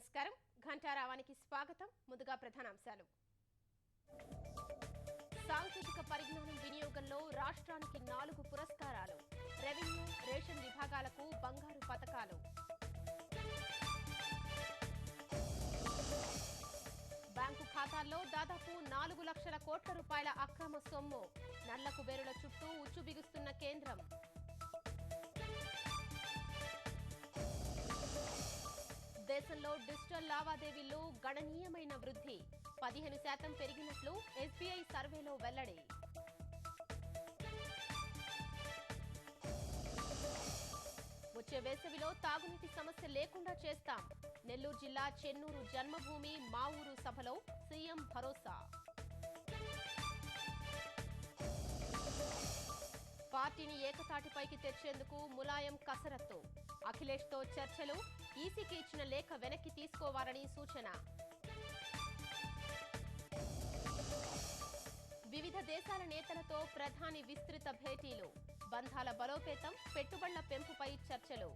నమస్కారం ఘంటారావానికి స్వాగతం ముందుగా ప్రధానాంశాలు సాంకేతిక పరిజ్ఞానం వినియోగంలో రాష్ట్రానికి 4 పురస్కారాలు రెవెన్యూ రేషన్ విభాగాలకు బంగారు పతకాలు బ్యాంకు ఖాతాల్లో దాదాపు 4 లక్షల కోట్ల రూపాయల అక్రమ సొమ్ము నల్ల కుబేరుల చుట్టూ ఉచ్చు బిగుస్తున్న కేంద్రం దేశంలో డిజిటల్ లావాదేవీల్లో గణనీయమైన వృద్ధి 15% పెరిగినట్లు ఎస్బీఐ సర్వేలో వెల్లడి వచ్చే వేసవిలో తాగునీటి సమస్య లేకుండా చేస్తాం నెల్లూరు జిల్లా చెన్నూరు జన్మభూమి మా ఊరు సభలో సీఎం భరోసా పార్టీని ఏకతాటిపైకి తెచ్చేందుకు ములాయం కసరత్తు అఖిలేష్తో చర్చలు ఈసీకి ఇచ్చిన లేఖ వెనక్కి తీసుకోవాలని సూచన వివిధ దేశాల నేతలతో ప్రధాని విస్తృత భేటీలు బంధాల బలోపేతం పెట్టుబడుల పెంపుపై చర్చలు